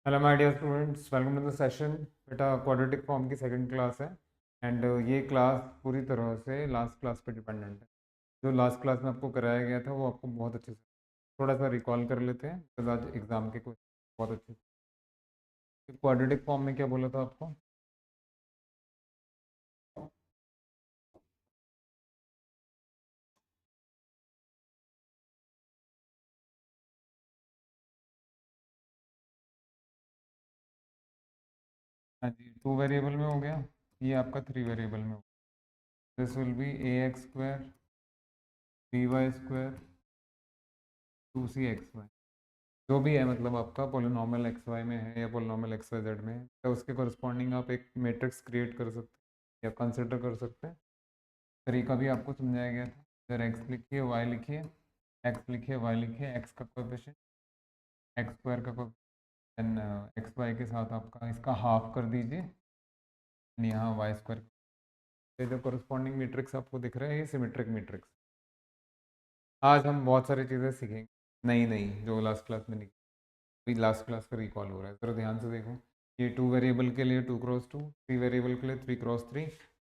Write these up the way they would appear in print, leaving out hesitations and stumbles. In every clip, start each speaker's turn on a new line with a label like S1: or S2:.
S1: Hello my dear students, welcome to the session. बेटा quadratic form की second class है and ये class पूरी तरह से लास्ट क्लास पे डिपेंडेंट है। जो लास्ट क्लास में आपको कराया गया था वो आपको बहुत अच्छे से थोड़ा सा रिकॉल कर लेते हैं, तो आज एग्जाम के क्वेश्चन बहुत अच्छे से। क्वाड्रेटिक फॉर्म में क्या बोला था आपको? हाँ जी, 2 वेरिएबल में हो गया। ये आपका 3 वेरिएबल में हो गया। This will be ax² by² 2c(x, y) जो भी है, मतलब आपका पोलिनोमियल एक्स वाई में है या पोलिनोमियल एक्स वाई जेड में है, तो उसके करस्पॉन्डिंग आप एक मैट्रिक्स क्रिएट कर सकते हैं या कंसिडर कर सकते हैं। तरीका भी आपको समझाया गया था। इधर एक्स लिखिए, वाई लिखिए, एक्स लिखिए, वाई लिखिए, एक्स का कोएफिशिएंट, एक्स स्क्वायर का कोएफिशिएंट, देन एक्स वाई के साथ आपका इसका हाफ कर दीजिए, यहाँ वाई स्क्वायर। ये जो करस्पॉन्डिंग मैट्रिक्स आपको दिख रहा है ये सिमेट्रिक मैट्रिक्स। आज हम बहुत सारी चीज़ें सीखेंगे। नहीं नहीं, जो लास्ट क्लास में नहीं, अभी लास्ट क्लास का रिकॉल हो रहा है, ज़रा ध्यान से देखो। ये 2 वेरिएबल के लिए 2x2, 3 वेरिएबल के लिए 3x3।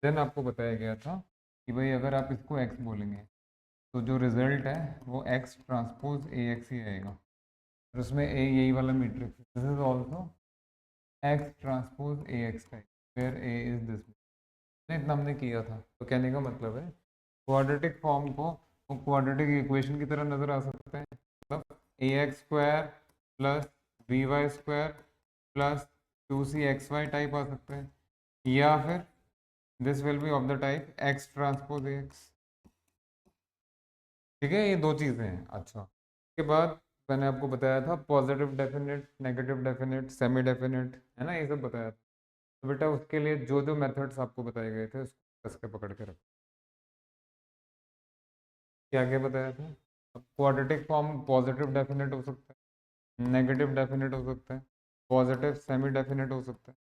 S1: देन आपको बताया गया था कि भाई अगर आप इसको x बोलेंगे तो जो रिजल्ट है वो x ट्रांसपोज ए एक्स ही आएगा। और उसमें ए यही वाला matrix, this is also x transpose A x type where A is this. इतना हमने किया था, तो कहने का मतलब है क्वाड्रेटिक फॉर्म को क्वाड्रेटिक इक्वेशन की तरह नज़र आ सकते हैं। मतलब ax² plus by² plus 2c(xy) type आ सकते हैं, या फिर this will be of the type x transpose x. ठीक है, ये दो चीज़ें हैं। अच्छा, उसके बाद मैंने आपको बताया था positive definite, negative definite, semi definite, है ना, ये सब बताया था। तो बेटा उसके लिए जो जो मेथड्स आपको बताए गए थे उसको कस के पकड़ के रखो। क्या क्या बताया था? क्वाड्रेटिक फॉर्म पॉजिटिव डेफिनेट हो सकता है, नेगेटिव डेफिनेट हो सकता है, पॉजिटिव सेमी डेफिनेट हो सकता है,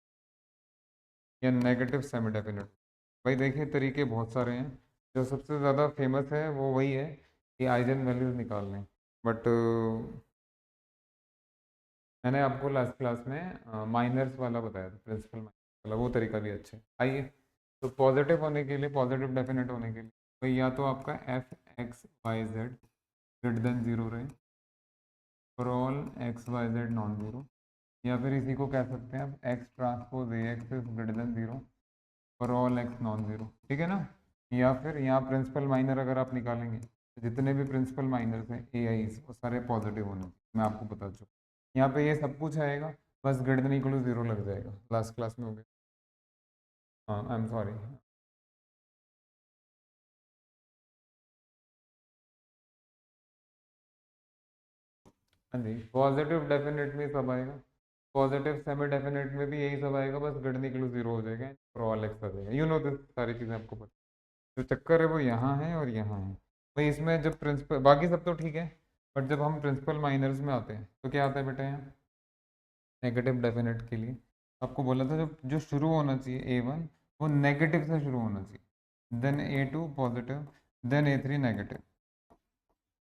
S1: या नेगेटिव सेमी डेफिनेट। भाई देखिए, तरीके बहुत सारे हैं। जो सबसे ज़्यादा फेमस है वो वही है कि आइगन वैल्यूज निकाल लें। बट मैंने आपको लास्ट क्लास में माइनर्स वाला बताया था, प्रिंसिपल माइनर्स वाला, वो तरीका भी अच्छा है। आइए, तो पॉजिटिव होने के लिए, पॉजिटिव डेफिनेट होने के लिए भाई या तो आपका f x y z greater than zero रहे for all x y z non zero, या फिर इसी को कह सकते हैं आप x transpose A x is greater than zero for all x non zero. ठीक है ना? या फिर यहाँ प्रिंसिपल माइनर अगर आप निकालेंगे तो जितने भी प्रिंसिपल माइनर्स हैं ए आई वो सारे पॉजिटिव होने चाहिए। मैं आपको बता चुका, यहाँ पे ये सब कुछ आएगा, बस greater than equal to zero लग जाएगा। लास्ट क्लास में हो गया। हाँ, आई एम सॉरी। हाँ जी, पॉजिटिव डेफिनेट में सब आएगा, पॉजिटिव सेमी डेफिनेट में भी यही सब आएगा, बस greater than equal to zero हो जाएगा और ऑल एक्स आ जाएगा। यू नो दिस, सारी चीज़ें आपको पता। जो चक्कर है वो यहाँ है और यहाँ है। भाई इसमें जब प्रिंसिपल, बाकी सब तो ठीक है, बट जब हम प्रिंसिपल माइनर्स में आते हैं तो क्या आता है बेटा? यहाँ नेगेटिव डेफिनेट के लिए आपको बोला था, जो जो शुरू होना चाहिए A1 वो नेगेटिव से शुरू होना चाहिए, then A2 positive, then A3 negative.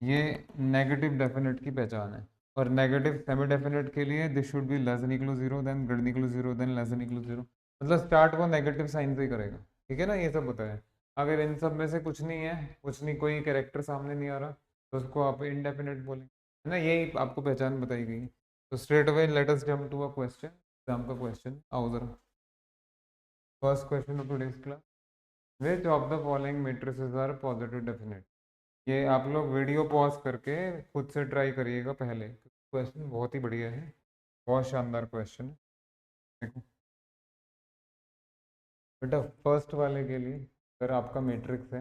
S1: ये नेगेटिव डेफिनेट की पहचान है। और नेगेटिव सेमी डेफिनेट के लिए this should be less than equal to zero, then greater than equal to zero, then less than equal to zero. मतलब start वो negative sign से ही करेगा। ठीक है ना, ये सब बताया। अगर इन सब में से कुछ नहीं है, कुछ नहीं, कोई कैरेक्टर सामने नहीं आ रहा, तो उसको आप इनडेफिनेट बोलेंगे, है ना, यही आपको पहचान बताई गई। तो straight away let us jump to a question, exam का क्वेश्चन। आओ जरा, first question of today's class, which of the following matrices are positive definite. ये आप लोग वीडियो पॉज करके खुद से ट्राई करिएगा पहले, क्वेश्चन बहुत ही बढ़िया है, बहुत शानदार क्वेश्चन है। देखो बेटा, फर्स्ट वाले के लिए अगर आपका मैट्रिक्स है,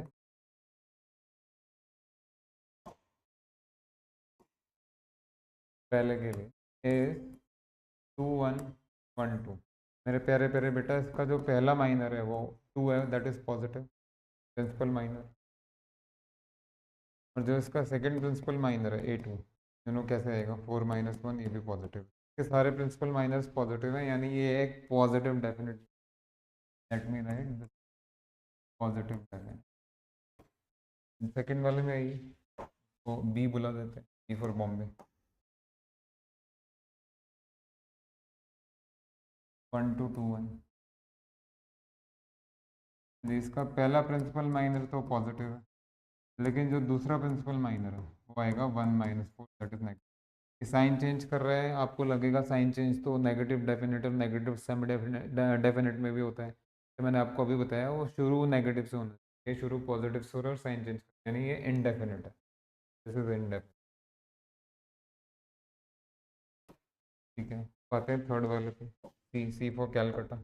S1: पहले के लिए ए 2 1 1 2, मेरे प्यारे प्यारे बेटा, इसका जो पहला माइनर है वो 2 है, that is positive principal minor. और जो इसका सेकंड प्रिंसिपल माइनर है A2, दोनों कैसे आएगा? 4 - 1, ये भी पॉजिटिव। ये सारे प्रिंसिपल माइनर्स पॉजिटिव हैं, यानी ये एक positive definite. Let me right positive definite. Second वाले में आई तो बी बुला देते हैं, बी फॉर बॉम्बे। 1221। इसका पहला प्रिंसिपल माइनर तो पॉजिटिव है, लेकिन जो दूसरा प्रिंसिपल माइनर है वो आएगा 1 - 4, that is negative. Sign change कर रहा है, आपको लगेगा साइन चेंज तो नेगेटिव डेफिनेट और नेगेटिव सेमी डेफिनेट में भी होता है, तो मैंने आपको अभी बताया वो शुरू नेगेटिव से होना चाहिए, ये शुरू पॉजिटिव से हो रहा है और साइन चेंज यानी ये इनडेफिनेट है, दिस इज इनडेफिनेट। ठीक है, आते हैं थर्ड वाले पे, सी फॉर कैलकाटा।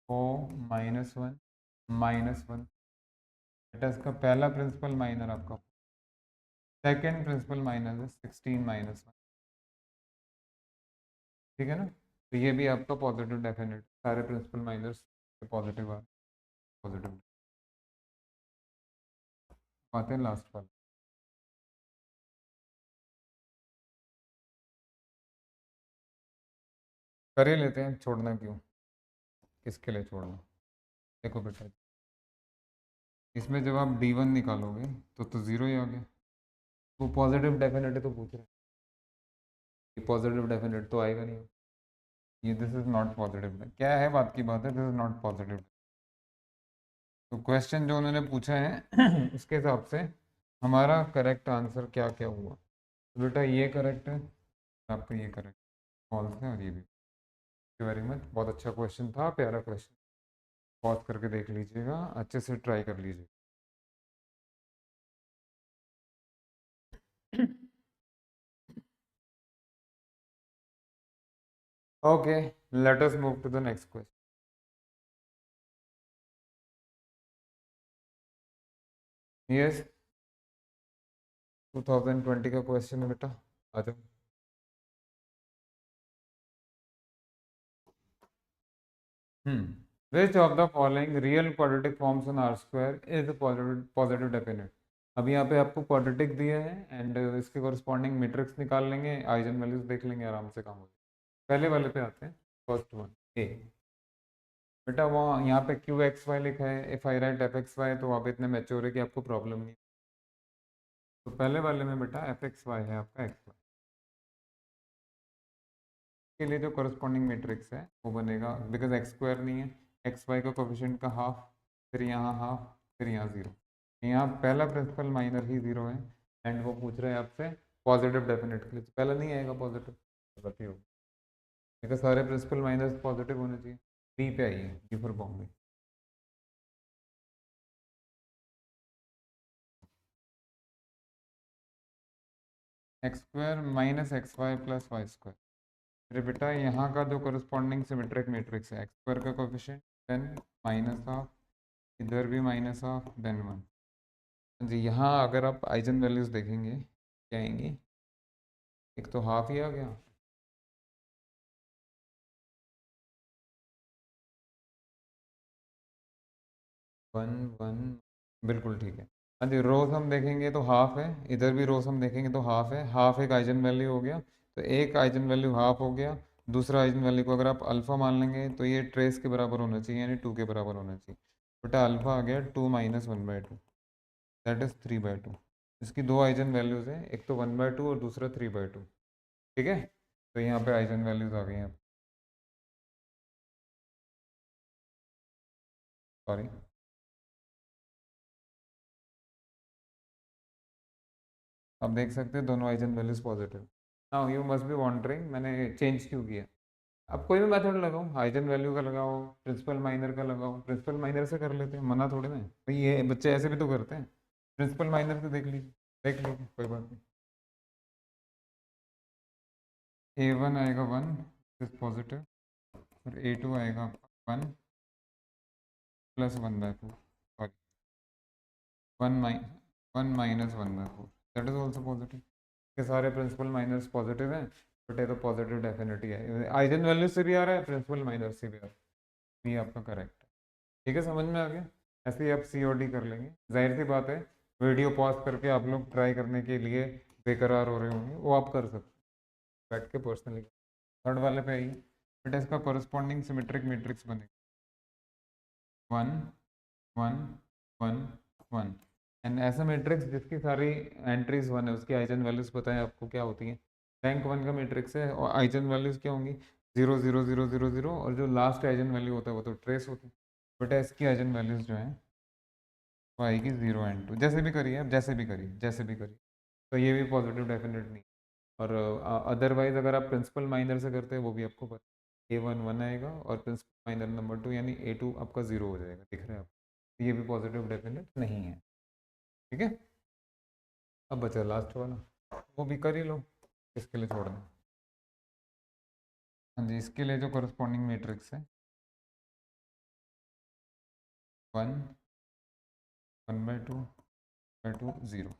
S1: 4 - 1 -1, बेटा इसका पहला प्रिंसिपल माइनर आपका, सेकेंड प्रिंसिपल माइनर है 16 - 1, ठीक है ना। तो ये भी आपका पॉजिटिव डेफिनेट, सारे प्रिंसिपल माइनर्स पॉजिटिव आ पॉजिटिव। आते हैं लास्ट वाला, कर ही लेते हैं, छोड़ना क्यों, किसके लिए छोड़ना। देखो बेटा, इसमें जब आप D1 निकालोगे तो ज़ीरो ही आ गया, वो पॉजिटिव डेफिनेट तो पूछ रहे हैं, पॉजिटिव डेफिनेट तो आएगा नहीं, ये दिस इज नॉट पॉजिटिव, क्या है बात की बात है, दिस इज नॉट पॉजिटिव। तो क्वेश्चन जो उन्होंने पूछा है उसके हिसाब से हमारा करेक्ट आंसर क्या क्या हुआ, तो बेटा ये करेक्ट है, आपका ये करेक्ट फॉल्स है, और ये भी। वेरी मच, बहुत अच्छा क्वेश्चन था, प्यारा क्वेश्चन, पॉज करके देख लीजिएगा, अच्छे से ट्राई कर लीजिए। Okay, let us move to the next question. Yes, 2020 का क्वेश्चन है बेटा, आ जाओ। Which of the following real quadratic forms on R square is positive definite. अभी यहाँ पे आपको क्वाड्रेटिक दिए हैं एंड इसके कॉरस्पॉन्डिंग मैट्रिक्स निकाल लेंगे, आइजन वैल्यूज देख लेंगे, आराम से काम हो जाएगा। पहले वाले पे आते हैं, फर्स्ट वन ए। बेटा वहाँ यहाँ पे क्यू एक्स वाई लिखा है, if I write f x y तो आप इतने मैच्योर है कि आपको प्रॉब्लम नहीं। तो पहले वाले में बेटा एफ एक्स वाई है आपका एक्स वाई के लिए जो करस्पॉन्डिंग मैट्रिक्स है वो बनेगा, बिकॉज एक्स स्क्वायर नहीं है, एक्स वाई का कोफिशिएंट का हाफ, फिर यहाँ हाफ, फिर यहाँ जीरो, यहाँ पहला प्रिंसिपल माइनर ही जीरो है, एंड वो पूछ रहे हैं आपसे पॉजिटिव डेफिनेट के लिए, तो पहला नहीं आएगा पॉजिटिव, गलती होगी, बिकॉज सारे प्रिंसिपल माइनर्स पॉजिटिव होने चाहिए। बी पे आइए, B for Bombay. X square minus x y plus y square, फिर बेटा यहाँ का जो करस्पॉन्डिंग सिमेट्रिक मैट्रिक्स है, एक्स स्क्वायर का कोफिशिएंट, देन माइनस ऑफ, इधर भी माइनस ऑफ, देन वन। जी, यहाँ अगर आप आइजन वैल्यूज देखेंगे क्या आएंगी, एक तो हाफ ही आ गया, 1 1, बिल्कुल ठीक है। हाँ जी, रोज हम देखेंगे तो हाफ है, इधर भी रोज हम देखेंगे तो हाफ है, हाफ एक आइजन वैल्यू हो गया, तो एक आइजन वैल्यू हाफ हो गया, दूसरा आइजन वैल्यू को अगर आप अल्फा मान लेंगे तो ये ट्रेस के बराबर होना चाहिए, यानी 2 के बराबर होना चाहिए। बेटा अल्फा आ गया 2 - 1/2, दैट इज 3/2। इसकी दो आइजन वैल्यूज हैं, एक तो 1/2 और दूसरा 3/2, ठीक है। तो यहाँ पे आइजन वैल्यूज आ गई हैं, सॉरी। आप देख सकते हैं दोनों eigen values positive. Now you must be wondering मैंने चेंज क्यों किया। आप कोई भी मेथड लगाओ, आइजन वैल्यू का लगाओ, प्रिंसिपल माइनर का लगाओ, प्रिंसिपल माइनर से कर लेते हैं, मना थोड़े ना है भाई, ये बच्चे ऐसे भी तो करते हैं। प्रिंसिपल माइनर से देख लीजिए कोई बात नहीं। A1 आएगा 1, इज पॉजिटिव, और A2 आएगा 1 + 1/4, sorry 1 - 1/4, that is also positive, के सारे प्रिंसिपल माइनर्स पॉजिटिव हैं, बट ये तो पॉजिटिव डेफिनेटली है, आइजन वैल्यू से भी आ रहा है, प्रिंसिपल माइनर से भी आ रहा है, ये आपका करेक्ट है। ठीक है, समझ में आ गया। ऐसे ही आप COD कर लेंगे, जाहिर सी बात है वीडियो पॉज करके आप लोग ट्राई करने के लिए बेकरार हो रहे होंगे, वो आप कर सकते हैं बैठ के पर्सनली। थर्ड वाले पे आइए, बेटा इसका कॉरस्पॉन्डिंग सिमेट्रिक मैट्रिक्स बनेगा, 1 1 1 1 एंड ऐसा मैट्रिक्स जिसकी सारी एंट्रीज 1 है, उसकी आइजन वैल्यूज पता है आपको क्या होती है? रैंक 1 का मैट्रिक्स है और आइजन वैल्यूज क्या होंगी? 0 0 0 0 0, और जो लास्ट आइजन वैल्यू होता है वो तो ट्रेस होती है। बट इसकी आइजन वैल्यूज जो है वो आएगी 0 एंड 2, जैसे भी करिए आप, जैसे भी करिए, तो ये भी पॉजिटिव डेफिनेट नहीं। और अदरवाइज अगर आप प्रिंसिपल माइनर से करते हैं वो भी आपको पता, A1 1 आएगा और प्रिंसिपल माइनर नंबर 2 यानी A2 आपका 0 हो जाएगा, दिख रहा है आपको? तो ये भी पॉजिटिव डेफिनेट नहीं है। ठीक है, अब बचा लास्ट वाला, वो भी कर ही लो, इसके लिए छोड़ दें। हाँ जी, इसके लिए जो करस्पॉन्डिंग मैट्रिक्स है 1 1/2 0,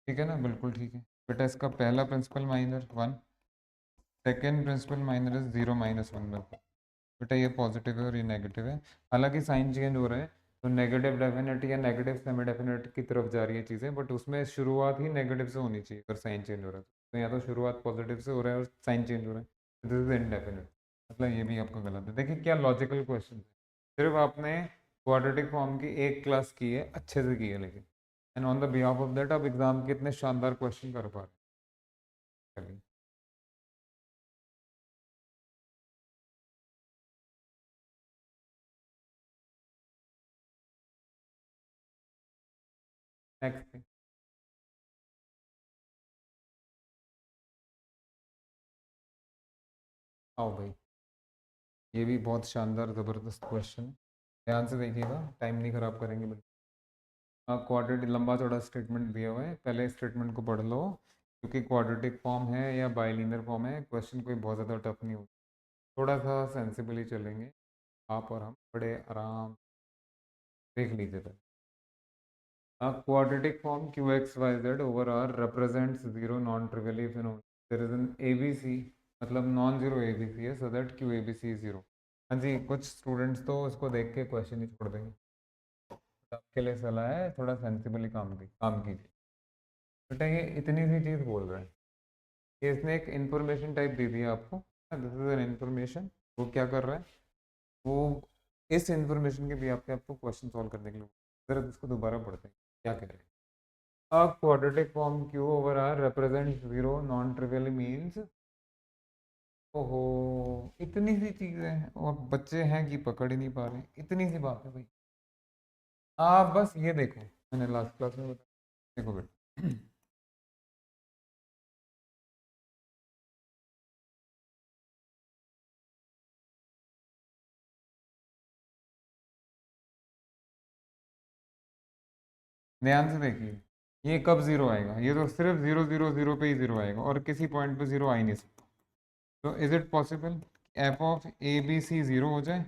S1: ठीक है ना? बिल्कुल ठीक है बेटा। इसका पहला principal minor 1, second principal minor is 0 -1/4। बेटा ये पॉजिटिव है और ये नेगेटिव है, हालांकि साइन चेंज हो रहा है, तो नेगेटिव डेफिनेट या नेगेटिव सेमी डेफिनेट की तरफ जा रही है चीज़ें, बट उसमें शुरुआत ही नेगेटिव से होनी चाहिए अगर साइन चेंज हो रहा है तो या तो शुरुआत पॉजिटिव से हो रहा है और साइन चेंज हो रहा है, दिस इज इनडेफिनेट, मतलब ये भी आपका गलत है। देखिए क्या लॉजिकल क्वेश्चन है, सिर्फ आपने क्वाड्रेटिक फॉर्म की एक क्लास की है, अच्छे से की है, लेकिन and on the behalf of that आप एग्जाम के इतने शानदार क्वेश्चन कर पा रहे हैं। नेक्स्ट, आओ भाई, ये भी बहुत शानदार ज़बरदस्त क्वेश्चन है, ध्यान से देखिएगा, टाइम नहीं खराब करेंगे बिल्कुल। हाँ, क्वाड्रेटिक लंबा चौड़ा स्टेटमेंट दिया हुआ है, पहले स्टेटमेंट को पढ़ लो, क्योंकि क्वाड्रेटिक फॉर्म है या बाइलिनियर फॉर्म है, क्वेश्चन कोई बहुत ज़्यादा टफ नहीं होगा, थोड़ा सा सेंसिबली चलेंगे आप और हम, बड़े आराम, देख लीजिए पहले। Quadratic form q x y z over R represents zero non trivially if there is an a B c, मतलब non zero a B c है, so that q a B c is zero. हाँ जी, कुछ students तो उसको देख के question ही छोड़ देंगे, तो आपके लिए सलाह है थोड़ा सेंसिबली काम कीजिए। बेटा ये इतनी सी चीज़ बोल रहा है, ये इसने एक इन्फॉर्मेशन टाइप दे दिया आपको, दिस इज एन इन्फॉर्मेशन, वो क्या कर रहा है, वो इस इन्फॉर्मेशन के भी आपको क्वेश्चन सॉल्व करने के लिए, जरा इसको दोबारा पढ़ते हैं क्या कह रहे हैं। A quadratic form Q over R represents zero non-trivially means, ओहो, इतनी सी चीजें हैं और बच्चे हैं कि पकड़ ही नहीं पा रहे, इतनी सी बात है भाई। आप बस ये देखो, मैंने लास्ट क्लास में बताया, देखो बेटा, ध्यान से देखिए, ये कब जीरो आएगा, ये तो सिर्फ 0 0 0 पे ही जीरो आएगा और किसी पॉइंट पे जीरो आ ही नहीं सकता। तो is it possible f of A B C zero हो जाए?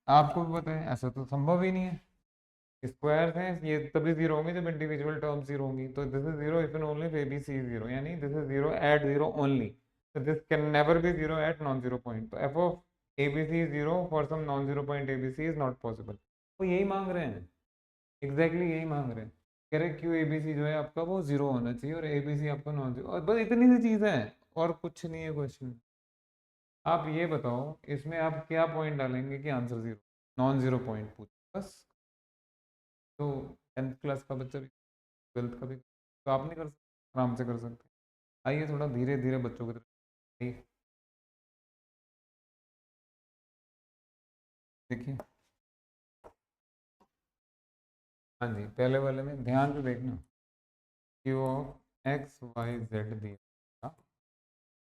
S1: आपको भी पता है ऐसा तो संभव ही नहीं है। स्क्वायर हैं ये तभी जीरो होंगे जब इंडिविजुअल टर्म जीरो होंगी, तो this is zero if and only if ABC zero, यानी this is zero at zero only, so this can never be zero at non zero point, तो f of ABC is zero for some non zero point ABC is not possible। वो यही मांग रहे हैं, यही मांग रहे हैं, कह रहे क्यू ABC जो है आपका वो जीरो होना चाहिए और ABC आपका नॉन जीरो, और बस इतनी सी चीज़ है और कुछ नहीं है क्वेश्चन। आप ये बताओ इसमें आप क्या पॉइंट डालेंगे कि answer zero, non zero point पूछ बस, तो 10th क्लास का बच्चा भी, 12th का भी, तो आप नहीं कर सकते, आराम से कर सकते। आइए थोड़ा धीरे धीरे बच्चों की तरफ आइए, देखिए। हाँ जी, पहले वाले में ध्यान से देखना, Q of x y z दिया,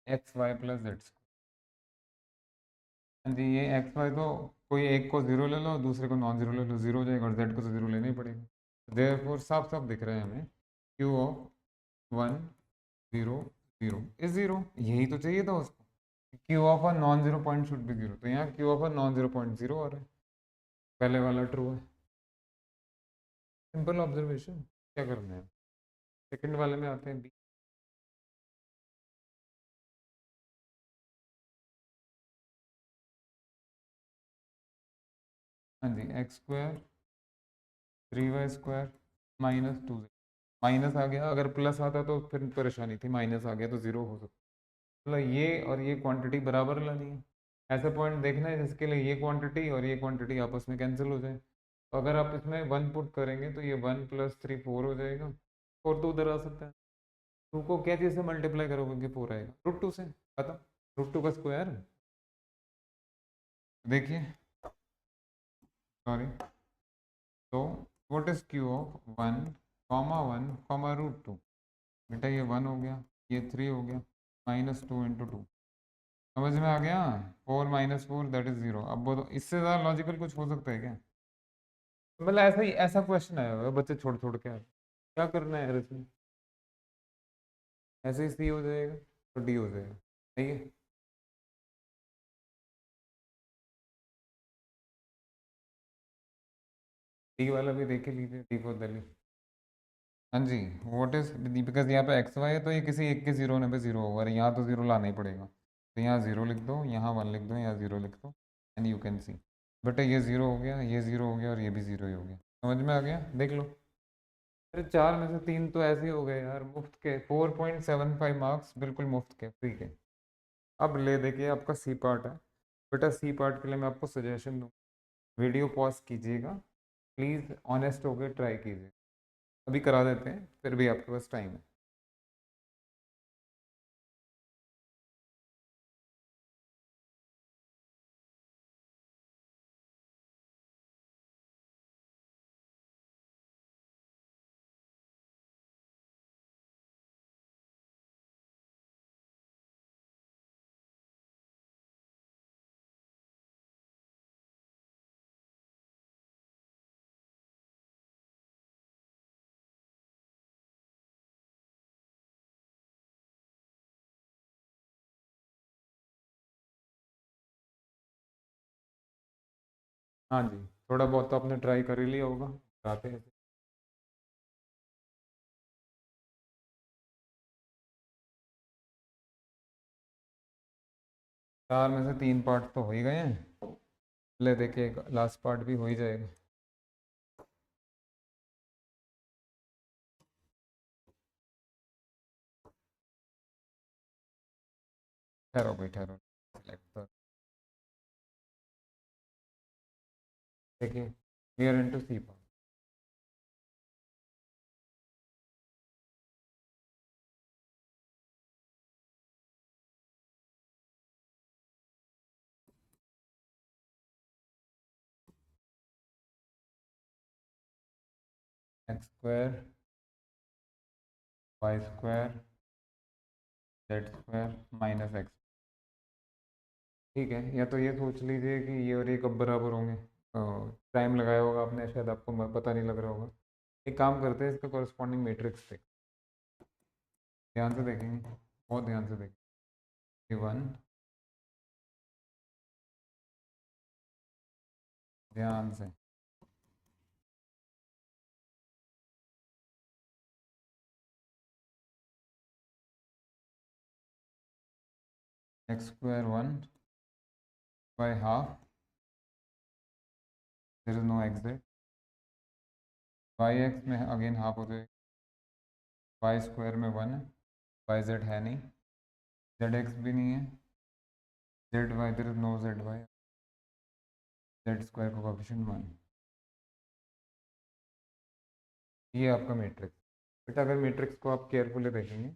S1: एक्स वाई प्लस जेड। हाँ जी, ये एक्स वाई तो कोई एक को जीरो ले लो, दूसरे को नॉन जीरो ले लो, जीरो हो जाएगा, और जेड को तो जीरो लेना ही पड़ेगा, देयरफॉर साफ साफ दिख रहा है हमें क्यू ऑफ 1 0 0 इज जीरो, यही तो चाहिए था उसको, q of a non zero point should be zero, तो यहाँ q of a non zero point zero आ रहा है, पहले वाला ट्रू है, सिंपल ऑब्जर्वेशन, क्या करना है। सेकंड वाले में आते हैं बी। हाँ जी, एक्स स्क्वायर 3y² -2, माइनस आ गया, अगर प्लस आता तो फिर परेशानी थी, माइनस आ गया तो जीरो हो सकता। मतलब ये और ये क्वांटिटी बराबर लानी है। ऐसा पॉइंट देखना है जिसके लिए ये क्वांटिटी और ये क्वांटिटी आपस में कैंसिल हो जाए। तो अगर आप इसमें 1 पुट करेंगे तो ये 1 + 3 4 हो जाएगा। 4 तो उधर आ सकता है। 2 को क्या चीज़ से मल्टीप्लाई करोगे कि 4 आएगा? √2 से। खत्म। √2 का स्क्वायर। देखिए, सॉरी, तो व्हाट इज क्यू ऑफ 1, 1, √2? बेटा ये 1 हो गया, ये 3 हो गया, -2 × 2। समझ में आ गया? 4 - 4 दैट इज 0। अब बोलो इससे ज़्यादा लॉजिकल कुछ हो सकता है क्या? मतलब ऐसा ही ऐसा क्वेश्चन आया हुआ है, बच्चे छोड़ छोड़ के क्या करना है यार इसमें? ऐसे ही सी हो जाएगा तो डी हो जाएगा। सही है। डी वाला भी देख के लीजिए, डी फॉर दिल्ली। हाँ जी। व्हाट इज, बिकॉज यहाँ पे एक्स वाई है तो ये किसी एक के जीरो होने पे जीरो होगा, और यहाँ तो जीरो लाना ही पड़ेगा। तो यहाँ जीरो लिख दो, यहाँ 1 लिख दो, यहाँ जीरो लिख दो, एंड यू कैन सी। बेटा ये जीरो हो गया, ये जीरो हो गया, और ये भी जीरो ही हो गया। समझ में आ गया? देख लो। अरे 4 में से 3 तो ऐसे ही हो गए यार, मुफ्त के 4.75 मार्क्स, बिल्कुल मुफ्त के, फ्री के। अब ले देखिए आपका सी पार्ट है। बेटा सी पार्ट के लिए मैं आपको सजेशन दूँ, वीडियो पॉज कीजिएगा, प्लीज़ ऑनेस्ट होकर ट्राई कीजिए। अभी करा देते हैं, फिर भी आपके पास टाइम है। हाँ जी, थोड़ा बहुत तो आपने ट्राई कर ही लिया होगा, आते हैं। 4 में से 3 पार्ट तो हो ही गए हैं। ले देखिए लास्ट पार्ट भी हो ही जाएगा। ठहरो भाई ठहरो, select तो देखिए, we are into C part. x² y² z² -x। ठीक है, या तो ये सोच लीजिए कि ये और ये कब बराबर होंगे। टाइम लगाया होगा आपने, शायद आपको पता नहीं लग रहा होगा। एक काम करते हैं, इसका कॉरस्पॉन्डिंग मैट्रिक्स देख, ध्यान से देखेंगे, बहुत ध्यान से देखेंगे। 1, ध्यान से, x² 1 by half, there is no x there। Y x में अगेन हाफ हो जाएगा, y² में 1 है, वाई जेड है नहीं, जेड एक्स भी नहीं है, z y there is no z y, z² का कोफिशिएंट 1। ये आपका मैट्रिक्स। बेटा अगर मैट्रिक्स को आप केयरफुली देखेंगे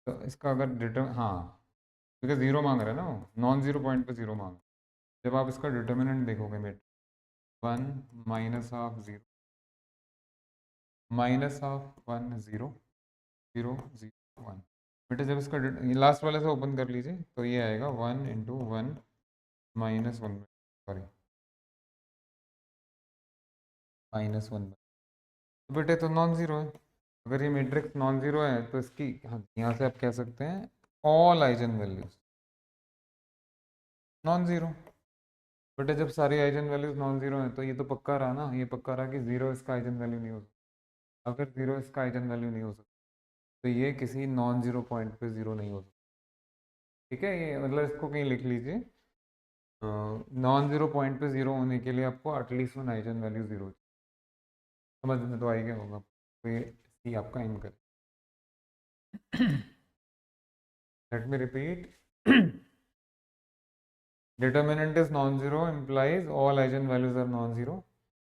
S1: तो इसका अगर डिटर्म, हाँ, क्योंकि जीरो मांग रहा है ना वो, नॉन जीरो पॉइंट पे जीरो मांग रहा है। जब आप इसका डिटर्मिनेंट देखोगे मैट्रिक्स, 1 -½ 0, -½ 1 0 0 0 1। बेटा जब इसका लास्ट वाले से ओपन कर लीजिए तो ये आएगा 1 × 1 -1, सॉरी, -1। तो बेटे तो नॉन ज़ीरो है। अगर ये मैट्रिक्स नॉन ज़ीरो है तो इसकी, हाँ, यहाँ से आप कह सकते हैं all eigen values non zero. बेटे जब सारी आइजन वैल्यूज नॉन ज़ीरो हैं तो ये तो पक्का रहा ना, ये पक्का रहा कि ज़ीरो इसका आइजन वैल्यू नहीं हो सकता। अगर ज़ीरो इसका आइजन वैल्यू नहीं हो सकता तो ये किसी नॉन ज़ीरो पॉइंट पे ज़ीरो नहीं हो सकता। ठीक है, ये मतलब इसको कहीं लिख लीजिए, नॉन ज़ीरो पॉइंट पे ज़ीरो होने के लिए आपको at least one eigen value zero. समझ में तो आएगा होगा तो ये सी आपका answer. Let me repeat, Determinant is non-zero implies all eigenvalues are non-zero,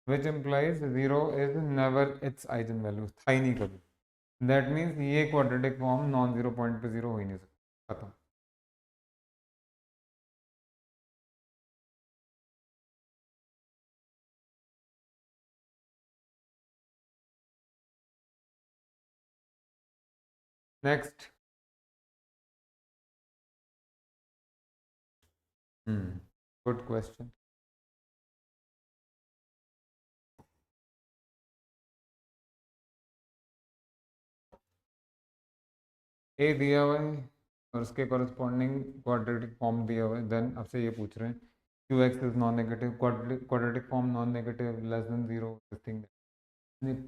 S1: which implies zero is never its eigenvalue, था ही नहीं कभी. That means ये quadratic form non-zero point पे zero हो ही नहीं सकता. खत्म. Next. Good question. ए दिया हुआ है और उसके कॉरस्पॉन्डिंग क्वाड्रेटिक फॉर्म दिया हुआ है. देन आपसे ये पूछ रहे हैं Q x is non negative, quadratic form non negative, less than zero, this thing.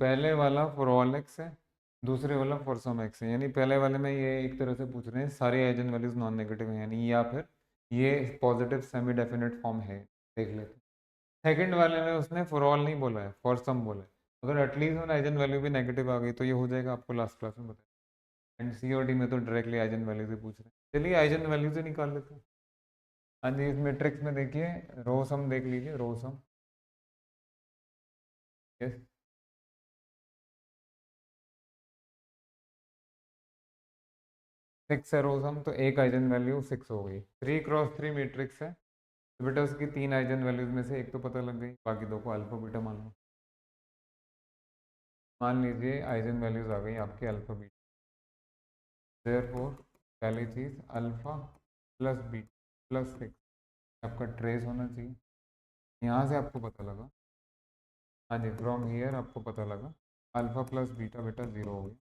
S1: पहले वाला फॉर ऑल एक्स है, दूसरे वाला फॉर सम एक्स है. यानी पहले वाले में ये एक तरह से पूछ रहे हैं सारे आइजन वैल्यूज नॉन नेगेटिव हैं यानी, या फिर ये पॉजिटिव सेमी डेफिनेट फॉर्म है. देख लेते हैं. सेकंड वाले में उसने फॉर ऑल नहीं बोला है, फॉर सम बोला है. अगर एटलीस्ट वन आइजन वैल्यू भी नेगेटिव आ गई तो ये हो जाएगा, आपको लास्ट क्लास में बताया. एंड सी और डी में तो डायरेक्टली आइजन वैल्यू से पूछ रहे हैं. चलिए आइजन वैल्यू से निकाल लेते हैं. हाँ जी, इस मैट्रिक्स में देखिए रो सम देख लीजिए, रो सम. यस, 6 है रो सम, तो एक आइजन वैल्यू 6 हो गई. 3 क्रॉस 3 मैट्रिक्स है, तो बेटा उसकी 3 आइजन वैल्यूज में से एक तो पता लग गई, बाकी दो को अल्फा बीटा मान लो. मान लीजिए आइजन वैल्यूज आ गई आपके अल्फा बीटा. देयरफॉर पहली चीज अल्फा प्लस बीटा प्लस 6 आपका ट्रेस होना चाहिए. यहाँ से आपको पता लगा, हाँ जी, फ्रॉम हियर आपको पता लगा अल्फा प्लस बीटा बेटा जीरो हो गई.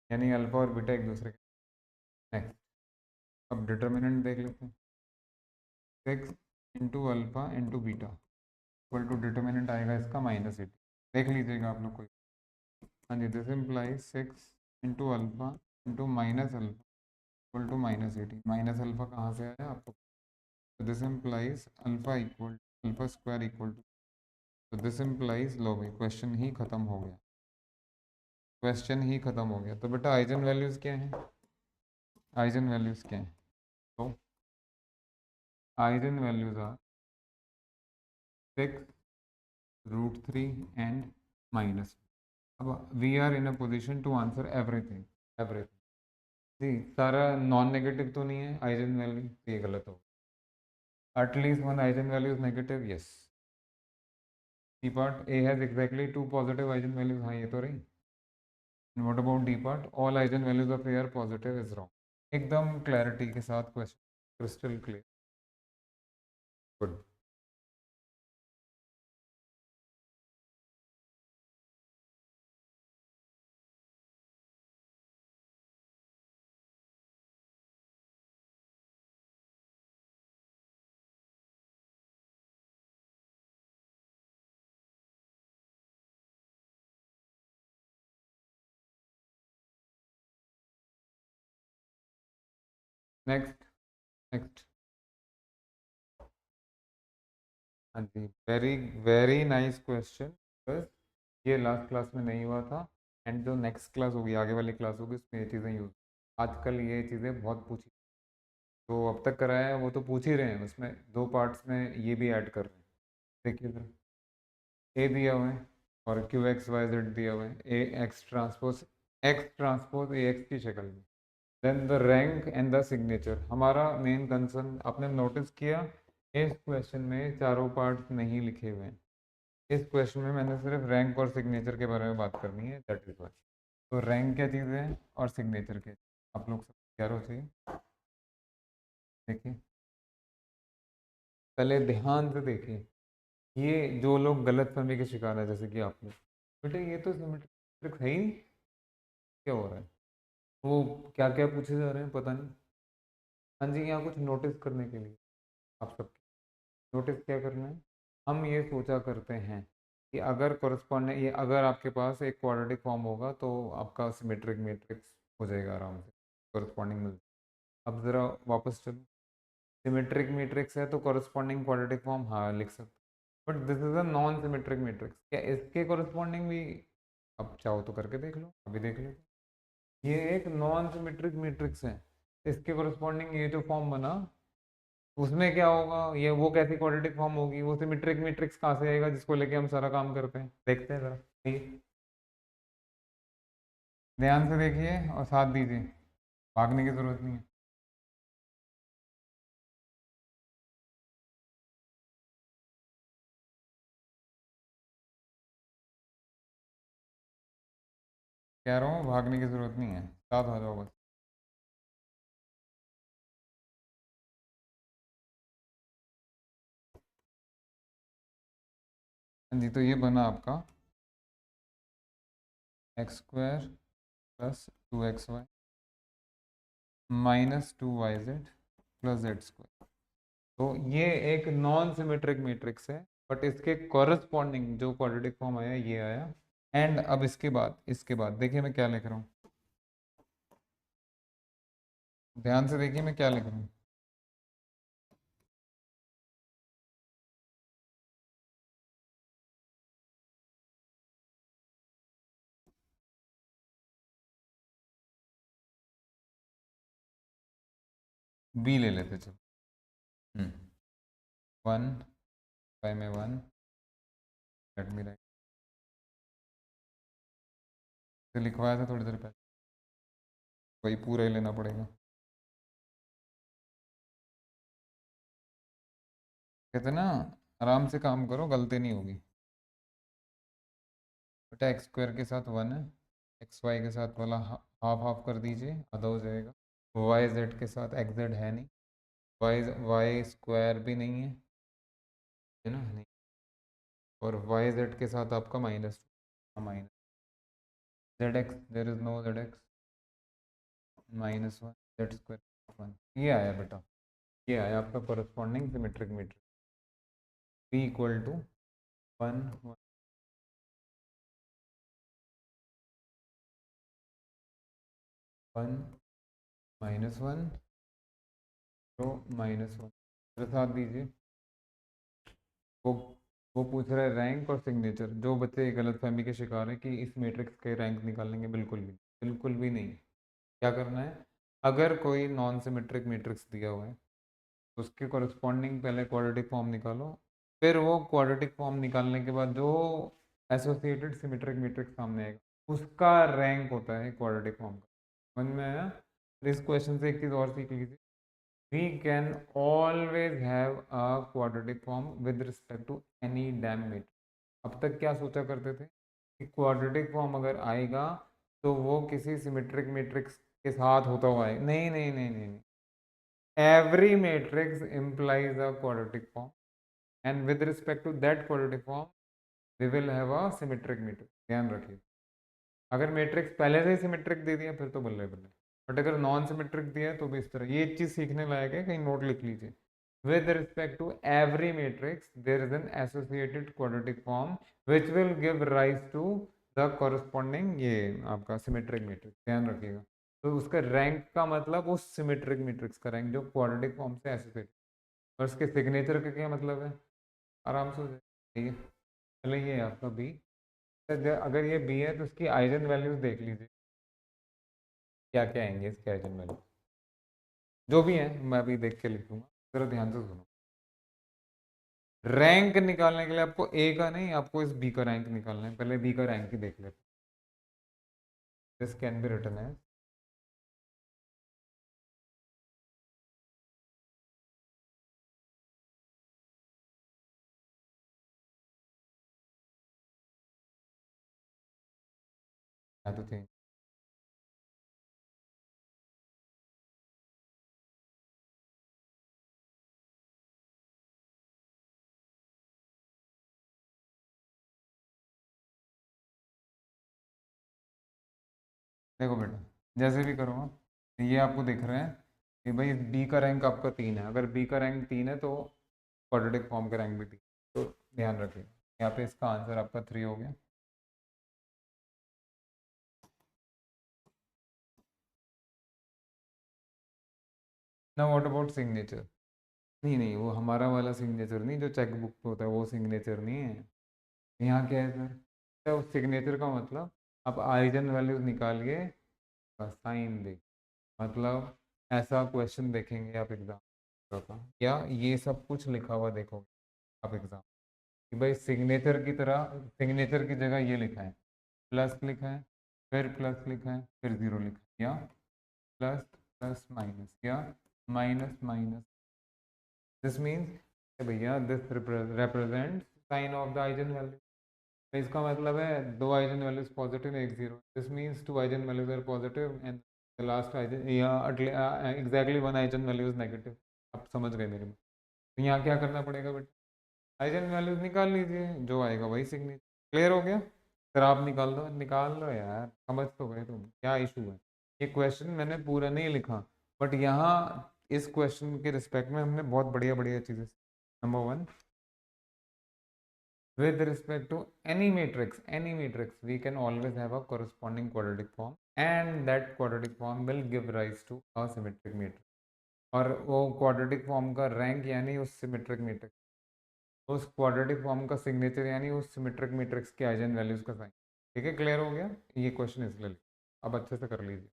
S1: यानी अल्फा और बीटा एक दूसरे के. नेक्स्ट, अब डिटर्मिनेंट देख लेते हैं. 6 into alpha into beta equal to determinant आएगा इसका -8. देख लीजिएगा आप लोग कोई. हाँ जी, this implies 6 into alpha into minus alpha equal to -18. Minus alpha कहाँ से आया आपको. तो this implies alpha equal alpha square equal to. तो दिस इम्प्लाइज लो भाई, क्वेश्चन ही खत्म हो गया. क्वेश्चन ही खत्म हो गया. तो बेटा आइजन वैल्यूज क्या हैं, आइजन वैल्यूज क्या हैं. तो eigen values are 6 √3 and minus. अब we are in a position to answer everything. Everything जी, सारा नॉन नेगेटिव तो नहीं है आइजन वैल्यू, तो ये गलत हो. At least one eigen value is negative, yes. C part A has exactly two positive eigen values, हाँ ये तो रही. What about D part, all eigen values of A are positive, is wrong. एकदम clarity के साथ question, crystal clear. Good. Next. Next. हाँ जी, very very nice question. बस ये लास्ट क्लास में नहीं हुआ था, एंड जो नेक्स्ट क्लास होगी, आगे वाली क्लास होगी, उसमें ये चीज़ें यूज. आजकल ये चीज़ें बहुत पूछी, तो अब तक कराया है वो तो पूछ ही रहे हैं, उसमें दो पार्ट्स में ये भी ऐड कर रहे हैं. देखिए सर, ए दिया हुआ है और क्यू एक्स वाई जेड दिया हुआ है. एक्स ट्रांसपोज ए एक्स की शक्ल में. Then the rank and the signature. हमारा मेन कंसर्न, आपने नोटिस किया इस क्वेश्चन में चारों पार्ट्स नहीं लिखे हुए हैं. इस क्वेश्चन में मैंने सिर्फ रैंक और सिग्नेचर के बारे में बात करनी है, दैट इज वाई. तो रैंक क्या चीज़ है और सिग्नेचर क्या, आप लोग सब तैयार हो चाहिए. देखिए पहले ध्यान से देखिए, ये जो लोग गलत फहमी के शिकार है जैसे कि आप लोग, बेटे ये तो सिमेट्रिक है ही नहीं, क्या हो रहा है. वो क्या क्या पूछे जा रहे हैं पता नहीं. हाँ जी, यहाँ कुछ नोटिस करने के लिए आप सब नोटिस क्या करना है. हम ये सोचा करते हैं कि अगर कॉरस्पॉन्डिंग, ये अगर आपके पास एक क्वाड्रेटिक फॉर्म होगा तो आपका सिमेट्रिक मैट्रिक्स हो जाएगा आराम से, कॉरस्पॉन्डिंग मिल. अब ज़रा वापस चलो. सिमेट्रिक मैट्रिक्स है तो कॉरस्पॉन्डिंग क्वाड्रेटिक फॉर्म हाँ लिख सकते. But this is a non symmetric matrix, क्या इसके कॉरस्पॉन्डिंग भी अब चाहो तो करके देख लो, अभी देख लो. ये एक नॉन सिमेट्रिक मैट्रिक्स है, इसके कॉरस्पॉन्डिंग ये जो फॉर्म बना उसमें क्या होगा, ये वो कैसी क्वाड्रेटिक फॉर्म होगी, वो सिमेट्रिक मैट्रिक्स कहाँ से आएगा जिसको लेके हम सारा काम करते हैं, देखते हैं जरा। ठीक, ध्यान से देखिए और साथ दीजिए, भागने की जरूरत नहीं है। कह रहा हूँ भागने की जरूरत नहीं है, साथ आ जाओ बस। हाँ जी, तो ये बना आपका x² plus 2xy minus 2yz plus z²। तो ये एक नॉन सिमेट्रिक मैट्रिक्स है, बट इसके कॉरस्पॉन्डिंग जो क्वाड्रेटिक फॉर्म आया ये आया। एंड अब इसके बाद देखिए मैं क्या लिख रहा हूँ, ध्यान से देखिए मैं क्या लिख रहा हूँ। बी ले लेते चलो। हम्म, 1 5 में 1, लेट मी राइट, तो लिखवाया था थोड़ी देर पहले, वही पूरा ही लेना पड़ेगा। कहते ना, आराम से काम करो, गलती नहीं होगी। बेटा x² के साथ 1 है, xy के साथ वाला हाफ हाफ कर दीजिए, आधा हो जाएगा। yz के साथ xz है नहीं, y² भी नहीं है ना, नहीं। और yz के साथ आपका minus zx, there is no zx, -1 z²1। ये आया बेटा, ये आया आपका corresponding symmetric matrix, p equal to 1 1 -1 तो -1। मेरे साथ दीजिए। वो वो पूछ रहा है रैंक और सिग्नेचर। जो बच्चे गलतफहमी के शिकार हैं कि इस मैट्रिक्स के रैंक निकाल लेंगे, बिल्कुल भी नहीं। क्या करना है, अगर कोई नॉन सिमेट्रिक मैट्रिक्स दिया हुआ है तो उसके कॉरस्पॉन्डिंग पहले क्वाड्रेटिक फॉर्म निकालो, फिर वो क्वाड्रेटिक फॉर्म निकालने के बाद जो एसोसिएटेड सिमेट्रिक मैट्रिक्स सामने आएगा उसका रैंक होता है क्वाड्रेटिक फॉर्म का। समझ में आया? फिर इस क्वेश्चन से एक चीज़ और सीख लीजिए, we can always have a quadratic form with respect to any damn matrix। अब तक क्या सोचा करते थे कि क्वाड्रेटिक फॉर्म अगर आएगा तो वो किसी सिमेट्रिक मैट्रिक्स के साथ होता हुआ है, नहीं नहीं नहीं नहीं नहीं, every matrix implies a quadratic form and with respect to that quadratic form we will have a symmetric matrix। ध्यान रखिए, अगर मैट्रिक्स पहले से ही सिमेट्रिक दे दिया फिर तो बल्ले बल्ले, बट अगर नॉन सिमेट्रिक दिया है तो भी इस तरह। ये चीज सीखने लायक है, कहीं नोट लिख लीजिए। with respect to every matrix there is an associated quadratic form which will give rise to the corresponding ये आपका सिमेट्रिक मैट्रिक्स। ध्यान रखिएगा, तो उसका रैंक का मतलब उस सिमेट्रिक मैट्रिक्स का रैंक जो क्वाड्रेटिक फॉर्म से एसोसिएटेड, और उसके सिग्नेचर का क्या मतलब है, आराम से हो जाए। ठीक है, चलिए ये आपका बी। अगर ये बी है तो इसकी आइगन वैल्यूज देख लीजिए, क्या क्या आएंगे इसके आइगन वैल्यू, जो भी है मैं अभी देख के लिखूंगा, जरा ध्यान से सुनो। रैंक निकालने के लिए आपको ए का नहीं, आपको इस बी का रैंक निकालना है। पहले बी का रैंक ही देख लेते। This can be written as, मैं तो चेंज, देखो बेटा जैसे भी करो आप, ये आपको दिख रहा है कि भाई बी का रैंक आपका 3 है, अगर बी का रैंक 3 है तो क्वाड्रेटिक फॉर्म का रैंक भी 3। तो ध्यान रखिए यहाँ पे इसका आंसर आपका 3 हो गया। ना व्हाट अबाउट सिग्नेचर, नहीं नहीं, वो हमारा वाला सिग्नेचर नहीं जो चेक बुक पे होता है, वो सिग्नेचर नहीं है। यहाँ क्या है सर, तो सिग्नेचर का मतलब आप आइजन वैल्यूज निकालिए, बस साइन दे, मतलब ऐसा क्वेश्चन देखेंगे आप एग्जाम, का, या ये सब कुछ लिखा हुआ देखोगे आप एग्जाम कि भाई सिग्नेचर की तरह, सिग्नेचर की जगह ये लिखा है, प्लस लिखा है, फिर प्लस लिखा है, फिर जीरो लिखा है, या प्लस प्लस माइनस, या माइनस माइनस। दिस मीन्स भैया this represent sign of the eigen value. तो इसका मतलब है दो आइजन वैल्यूज पॉजिटिव, एक zero. This means two eigen values are positive and the last eigen, या exactly one eigen value is negative. आप समझ गए मेरे में? तो यहाँ क्या करना पड़ेगा बेटा, आइजन वैल्यूज निकाल लीजिए, जो आएगा वही सिग्नेचर। क्लियर हो गया? फिर आप निकाल लो यार, समझ तो गए तुम क्या इशू है। ये क्वेश्चन मैंने पूरा नहीं लिखा, बट यहाँ इस क्वेश्चन के रिस्पेक्ट में हमने बहुत बढ़िया बढ़िया चीज़ें। Number one, with respect to any matrix we can always have a corresponding quadratic form, and that quadratic form will give rise to a symmetric matrix। और वो क्वाड्रेटिक फॉर्म का रैंक यानी उस सिमेट्रिक मैट्रिक्स, उस quadratic form का signature यानी उस symmetric matrix के आइजन वैल्यूज का साइन। ठीक है, क्लियर हो गया? ये क्वेश्चन इसलिए अब अच्छे से कर लीजिए।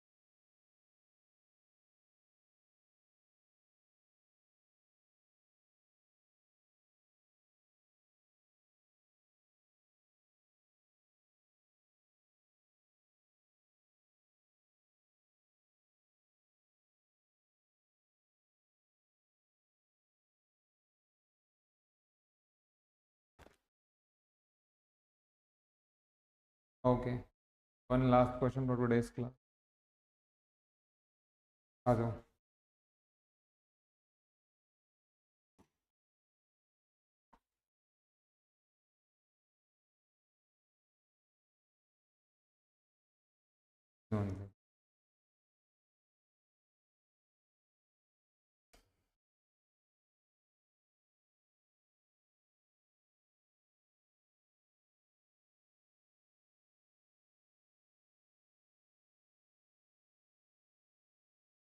S1: Okay, one last question for today's class. आ जाओ।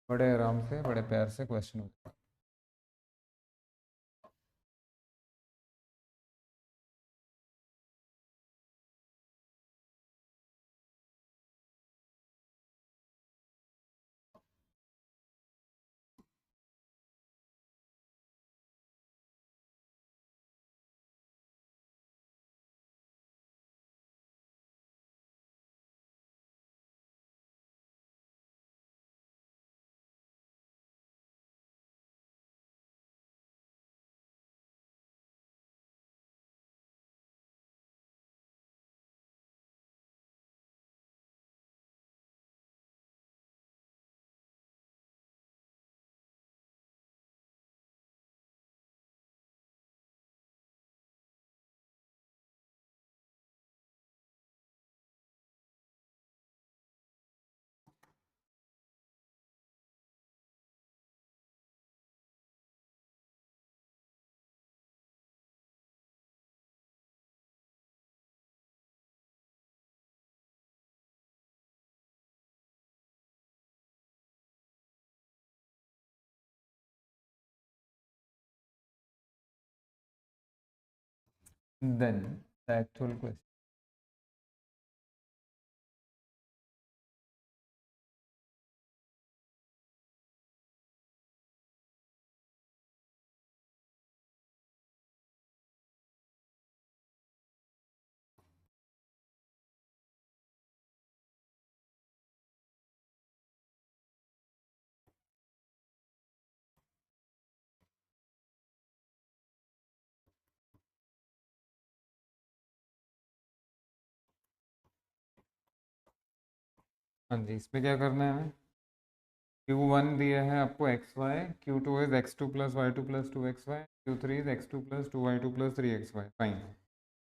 S1: बड़े आराम से, बड़े प्यार से क्वेश्चन होता देन द एक्चुअल क्वेश्चन। हाँ जी, इसमें क्या करना है हमें? Q1 दिया है आपको x y, Q2 is x2 plus y two plus two x y, Q3 is x2 plus two y two plus three x y. Fine.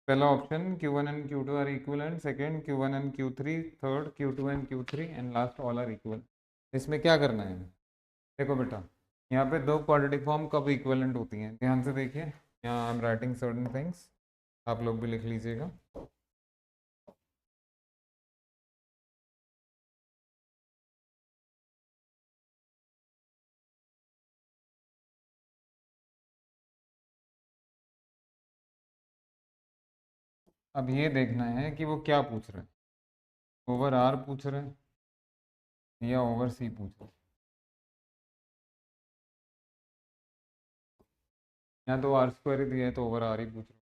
S1: पहला option Q1 and Q2 are equivalent, second Q1 and Q3, third Q2 and Q3, and last all are equal. इसमें क्या करना है? देखो बेटा, यहाँ पे दो क्वाड्रेटिक फॉर्म कब इक्वलेंट होती हैं, ध्यान से देखिए। यहाँ I am writing certain things, आप लोग भी लिख लीजिएगा। अब ये देखना है कि वो क्या पूछ रहे हैं, ओवर आर पूछ रहे हैं या ओवर सी पूछ रहे हैं। यहाँ तो आर स्क्वायर ही दिया है तो ओवर आर ही पूछ रहा हूँ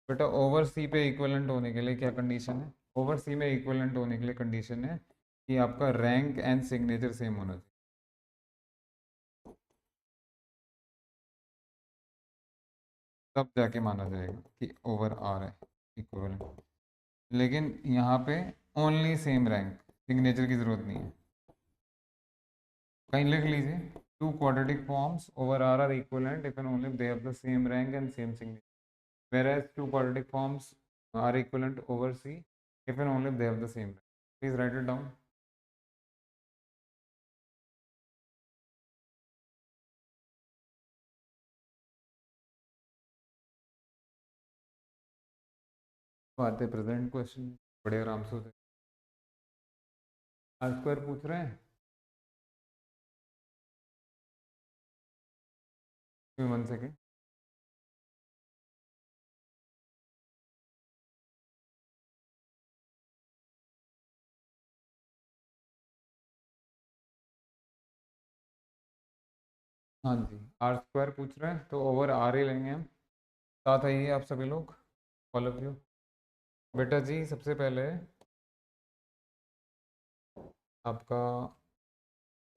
S1: बेटा। ओवर सी पे इक्वलेंट होने के लिए क्या कंडीशन है? ओवर सी में इक्वलेंट होने के लिए कंडीशन है कि आपका रैंक एंड सिग्नेचर सेम होना चाहिए, तब जाके माना जाएगा कि ओवर आर है इक्वलेंट। लेकिन यहाँ पे ओनली सेम रैंक, सिग्नेचर की जरूरत नहीं है। कहीं लिख लीजिए, to quadratic forms over are are equivalent if and only they have the same rank and same signature, whereas two quadratic forms are equivalent over C if and only if they have the same rank. Please write it down. आते present question बड़े आराम से होते। Are square पूछ रहे हैं, 1 second. हाँ जी, are square पूछ रहे हैं तो ओवर आर ही लेंगे हम। साथ आइए आप सभी लोग, ऑल ऑफ यू। बेटा जी सबसे पहले आपका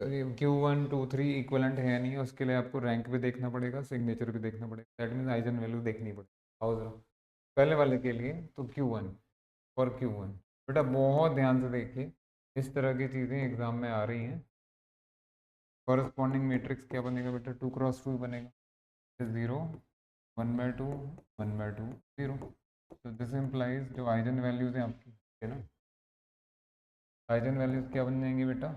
S1: Q1 2 3 इक्वलेंट है नहीं, उसके लिए आपको रैंक भी देखना पड़ेगा, सिग्नेचर भी देखना पड़ेगा, दैट मीन्स आइजन वैल्यू देखनी पड़ेगी। आओ जरा पहले वाले के लिए तो Q1 और Q1 बेटा बहुत ध्यान से देखिए, इस तरह की चीज़ें एग्जाम में आ रही हैं। कॉरस्पॉन्डिंग मैट्रिक्स क्या बनेगा बेटा? 2 × 2 बनेगा, 0 1/2 1/2 0। तो दिस इम्प्लाइज जो आइजन वैल्यूज हैं आपकी है ना, आइजन वैल्यूज क्या बन जाएंगी बेटा?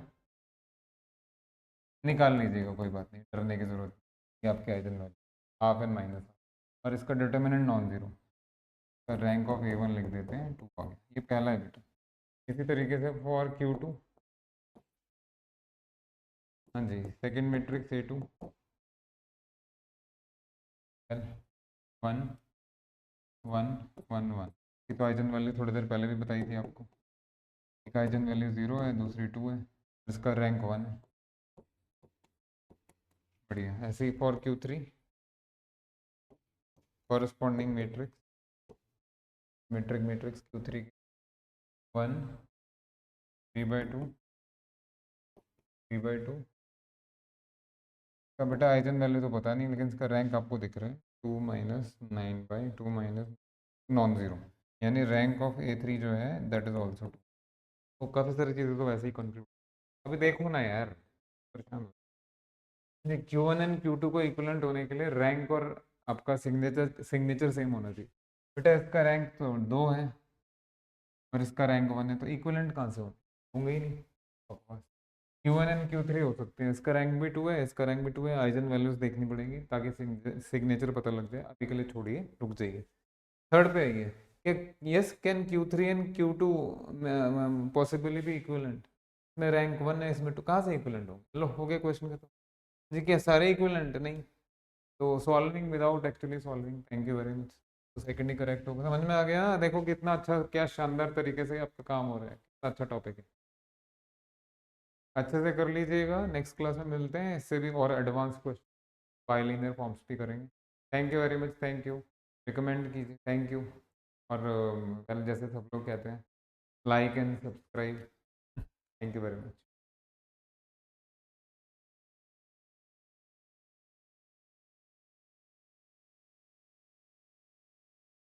S1: निकाल लीजिएगा, कोई बात नहीं, डरने की जरूरत नहीं, ये आपके eigen value half and minus, और इसका determinant non zero, rank of A1 लिख देते हैं 2 आ गया, ये पहला है बेटा। इसी तरीके से फॉर Q2, हाँ जी, सेकेंड मैट्रिक्स A2 L 1 1 1 1 की तो आइजन वैल्यू थोड़ी देर पहले भी बताई थी आपको, एक आइजन वैल्यू 0 है, दूसरी 2 है, इसका रैंक 1 है। बढ़िया। ऐसे ही for Q3 corresponding matrix, matrix Q3 1 3/2 3/2 का बेटा आइजन वैल्यू तो पता नहीं, लेकिन इसका रैंक आपको दिख रहा है 2 - 9/2 नॉन ज़ीरो, यानी रैंक ऑफ A3 जो है दैट इज ऑल्सो 2। तो काफ़ी सारी चीज़ें तो वैसे ही कंट्रीब्यूट, अभी देखो ना यार, परेशान। Q1 एंड Q2 को इक्वलेंट होने के लिए रैंक और आपका सिग्नेचर सेम होना चाहिए। बेटा इसका रैंक तो 2 है और इसका रैंक 1 है, तो इक्वलेंट कहाँ से होंगे ही नहीं। Q1 एंड Q3 हो सकते हैं, इसका रैंक भी 2 है, इसका रैंक भी 2 है, आइजन वैल्यूज देखनी पड़ेगी ताकि सिग्नेचर पता लग जाए। अभी के लिए छोड़िए, रुक जाइए, थर्ड पे आइए कि yes can Q3 and Q2 possibly भी इक्विवेलेंट, इसमें रैंक 1 है, इसमें 2, कहाँ से इक्विवेलेंट हो? लो हो गया क्वेश्चन खत्म जी। क्या सारे इक्विवेलेंट नहीं? तो solving without actually solving, thank you very much, तो सेकंड ही करेक्ट होगा। समझ में आ गया? देखो कितना अच्छा, क्या शानदार तरीके से आपका काम हो रहा है, कितना अच्छा टॉपिक है, अच्छे से कर लीजिएगा। नेक्स्ट क्लास में मिलते हैं, इससे भी और एडवांस क्वेश्चन बाइलिनियर फॉर्म्स भी करेंगे। Thank you very much, thank you, recommend कीजिए, थैंक यू। और कल जैसे सब लोग कहते हैं, like and subscribe, thank you very much.